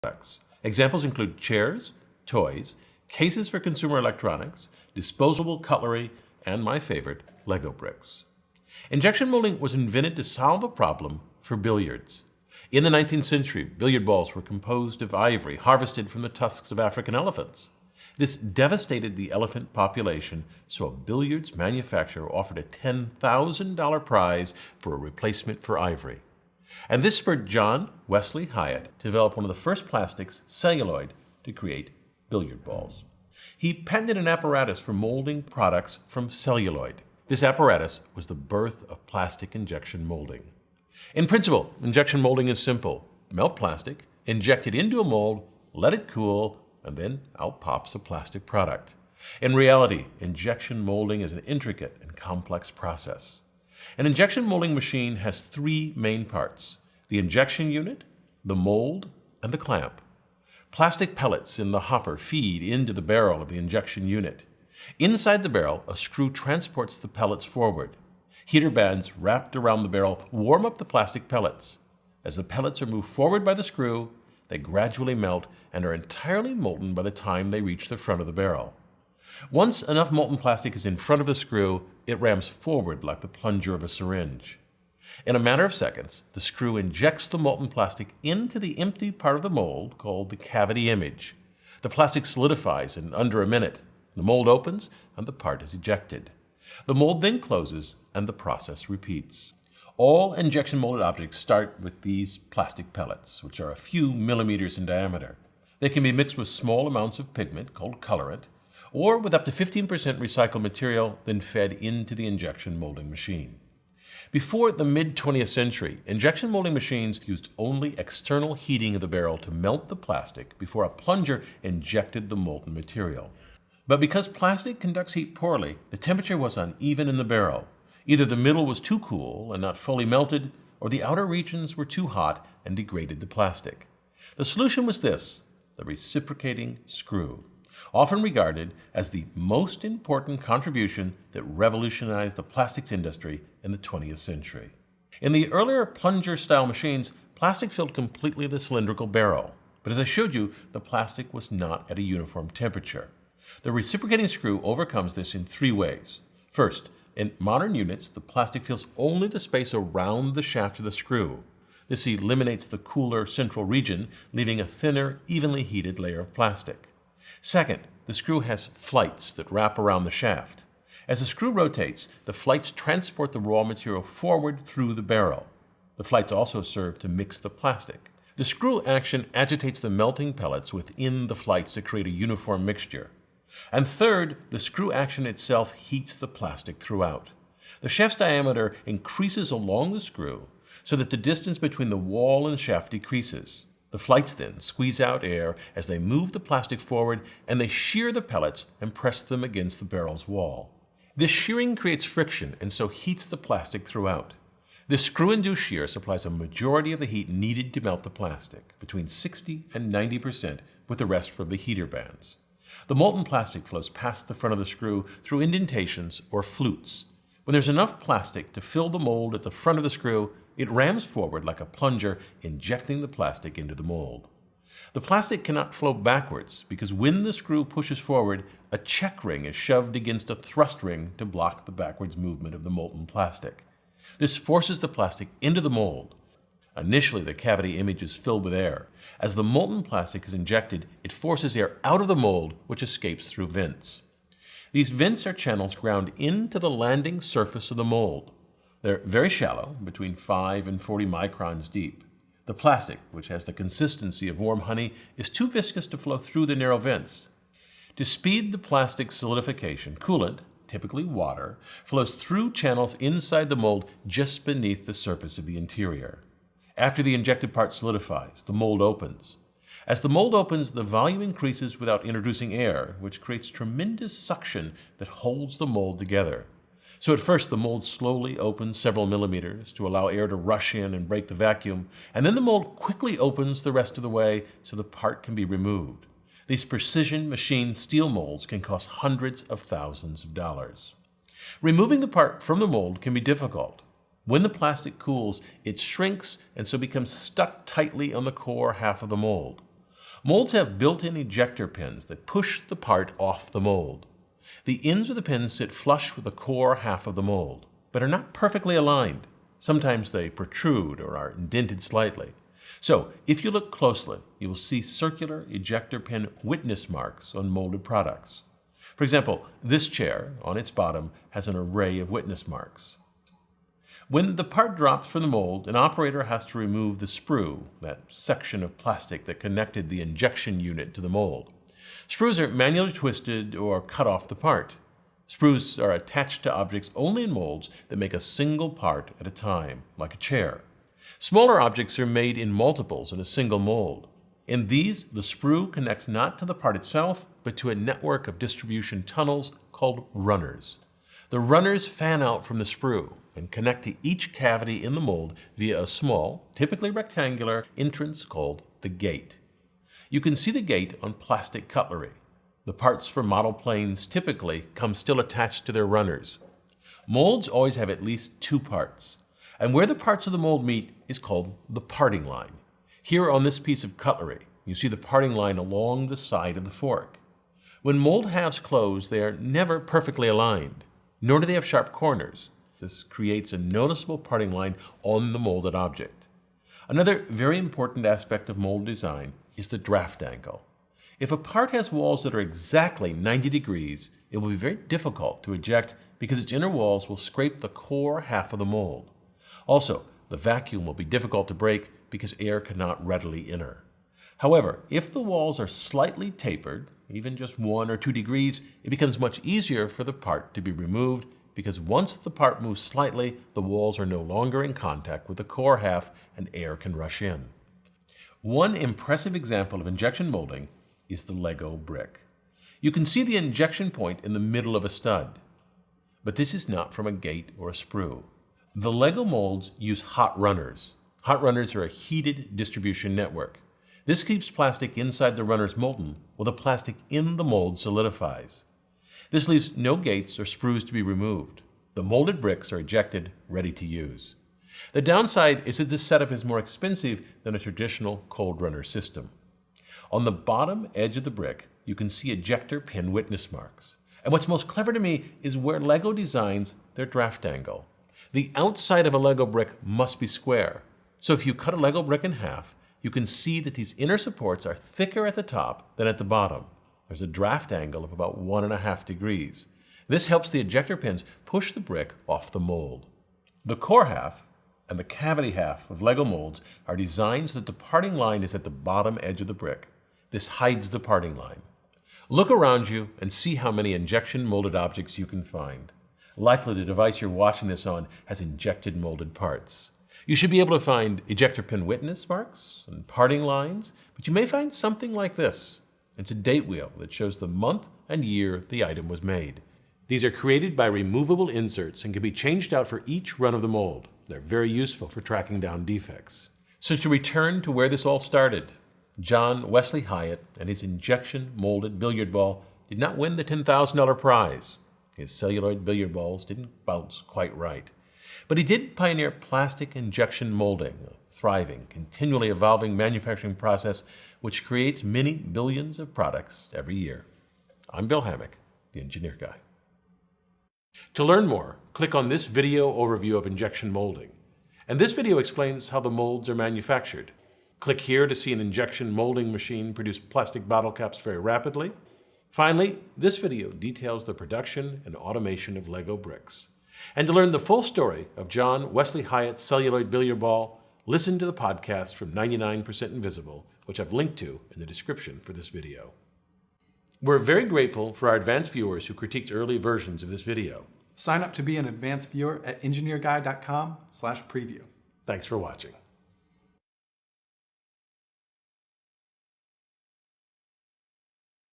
products. Examples include chairs, toys, cases for consumer electronics, disposable cutlery, and my favorite, Lego bricks. Injection molding was invented to solve a problem for billiards. In the 19th century, billiard balls were composed of ivory harvested from the tusks of African elephants. This devastated the elephant population, so a billiards manufacturer offered a $10,000 prize for a replacement for ivory. And this spurred John Wesley Hyatt to develop one of the first plastics, celluloid, to create billiard balls. He patented an apparatus for molding products from celluloid. This apparatus was the birth of plastic injection molding. In principle, injection molding is simple. Melt plastic, inject it into a mold, let it cool, and then out pops a plastic product. In reality, injection molding is an intricate and complex process. An injection molding machine has three main parts: the injection unit, the mold, and the clamp. Plastic pellets in the hopper feed into the barrel of the injection unit. Inside the barrel, a screw transports the pellets forward. Heater bands wrapped around the barrel warm up the plastic pellets. As the pellets are moved forward by the screw, they gradually melt and are entirely molten by the time they reach the front of the barrel. Once enough molten plastic is in front of the screw, it rams forward like the plunger of a syringe. In a matter of seconds, the screw injects the molten plastic into the empty part of the mold called the cavity image. The plastic solidifies in under a minute. The mold opens and the part is ejected. The mold then closes and the process repeats. All injection molded objects start with these plastic pellets, which are a few millimeters in diameter. They can be mixed with small amounts of pigment called colorant, or with up to 15% recycled material, then fed into the injection molding machine. Before the mid-20th century, injection molding machines used only external heating of the barrel to melt the plastic before a plunger injected the molten material. But because plastic conducts heat poorly, the temperature was uneven in the barrel. Either the middle was too cool and not fully melted, or the outer regions were too hot and degraded the plastic. The solution was this: the reciprocating screw, often regarded as the most important contribution that revolutionized the plastics industry in the 20th century. In the earlier plunger-style machines, plastic filled completely the cylindrical barrel. But as I showed you, the plastic was not at a uniform temperature. The reciprocating screw overcomes this in three ways. First, in modern units, the plastic fills only the space around the shaft of the screw. This eliminates the cooler central region, leaving a thinner, evenly heated layer of plastic. Second, the screw has flights that wrap around the shaft. As the screw rotates, the flights transport the raw material forward through the barrel. The flights also serve to mix the plastic. The screw action agitates the melting pellets within the flights to create a uniform mixture. And third, the screw action itself heats the plastic throughout. The shaft's diameter increases along the screw so that the distance between the wall and the shaft decreases. The flights then squeeze out air as they move the plastic forward, and they shear the pellets and press them against the barrel's wall. This shearing creates friction and so heats the plastic throughout. This screw-induced shear supplies a majority of the heat needed to melt the plastic, between 60 and 90%, with the rest from the heater bands. The molten plastic flows past the front of the screw through indentations or flutes. When there's enough plastic to fill the mold at the front of the screw, it rams forward like a plunger, injecting the plastic into the mold. The plastic cannot flow backwards because when the screw pushes forward, a check ring is shoved against a thrust ring to block the backwards movement of the molten plastic. This forces the plastic into the mold. Initially, the cavity image is filled with air. As the molten plastic is injected, it forces air out of the mold, which escapes through vents. These vents are channels ground into the landing surface of the mold. They're very shallow, between 5 and 40 microns deep. The plastic, which has the consistency of warm honey, is too viscous to flow through the narrow vents. To speed the plastic solidification, coolant, typically water, flows through channels inside the mold just beneath the surface of the interior. After the injected part solidifies, the mold opens. As the mold opens, the volume increases without introducing air, which creates tremendous suction that holds the mold together. So at first, the mold slowly opens several millimeters to allow air to rush in and break the vacuum, and then the mold quickly opens the rest of the way so the part can be removed. These precision machined steel molds can cost hundreds of thousands of dollars. Removing the part from the mold can be difficult. When the plastic cools, it shrinks and so becomes stuck tightly on the core half of the mold. Molds have built-in ejector pins that push the part off the mold. The ends of the pins sit flush with the core half of the mold, but are not perfectly aligned. Sometimes they protrude or are indented slightly. So, if you look closely, you will see circular ejector pin witness marks on molded products. For example, this chair, on its bottom, has an array of witness marks. When the part drops from the mold, an operator has to remove the sprue, that section of plastic that connected the injection unit to the mold. Sprues are manually twisted or cut off the part. Sprues are attached to objects only in molds that make a single part at a time, like a chair. Smaller objects are made in multiples in a single mold. In these, the sprue connects not to the part itself, but to a network of distribution tunnels called runners. The runners fan out from the sprue and connect to each cavity in the mold via a small, typically rectangular, entrance called the gate. You can see the gate on plastic cutlery. The parts for model planes typically come still attached to their runners. Molds always have at least two parts, and where the parts of the mold meet is called the parting line. Here on this piece of cutlery, you see the parting line along the side of the fork. When mold halves close, they are never perfectly aligned, nor do they have sharp corners. This creates a noticeable parting line on the molded object. Another very important aspect of mold design is the draft angle. If a part has walls that are exactly 90 degrees, it will be very difficult to eject because its inner walls will scrape the core half of the mold. Also, the vacuum will be difficult to break because air cannot readily enter. However, if the walls are slightly tapered, even just 1 or 2 degrees, it becomes much easier for the part to be removed because once the part moves slightly, the walls are no longer in contact with the core half and air can rush in. One impressive example of injection molding is the Lego brick. You can see the injection point in the middle of a stud, but this is not from a gate or a sprue. The Lego molds use hot runners. Hot runners are a heated distribution network. This keeps plastic inside the runners molten while the plastic in the mold solidifies. This leaves no gates or sprues to be removed. The molded bricks are ejected, ready to use. The downside is that this setup is more expensive than a traditional cold runner system. On the bottom edge of the brick, you can see ejector pin witness marks. And what's most clever to me is where Lego designs their draft angle. The outside of a Lego brick must be square. So if you cut a Lego brick in half, you can see that these inner supports are thicker at the top than at the bottom. There's a draft angle of about 1.5 degrees. This helps the ejector pins push the brick off the mold. The core half and the cavity half of Lego molds are designed so that the parting line is at the bottom edge of the brick. This hides the parting line. Look around you and see how many injection molded objects you can find. Likely the device you're watching this on has injected molded parts. You should be able to find ejector pin witness marks and parting lines, but you may find something like this. It's a date wheel that shows the month and year the item was made. These are created by removable inserts and can be changed out for each run of the mold. They're very useful for tracking down defects. So to return to where this all started, John Wesley Hyatt and his injection molded billiard ball did not win the $10,000 prize. His celluloid billiard balls didn't bounce quite right. But he did pioneer plastic injection molding, a thriving, continually evolving manufacturing process which creates many billions of products every year. I'm Bill Hammack, the Engineer Guy. To learn more, click on this video overview of injection molding. And this video explains how the molds are manufactured. Click here to see an injection molding machine produce plastic bottle caps very rapidly. Finally, this video details the production and automation of Lego bricks. And to learn the full story of John Wesley Hyatt's celluloid billiard ball, listen to the podcast from 99% Invisible, which I've linked to in the description for this video. We're very grateful for our advanced viewers who critiqued early versions of this video. Sign up to be an advanced viewer at engineerguy.com/preview. Thanks for watching.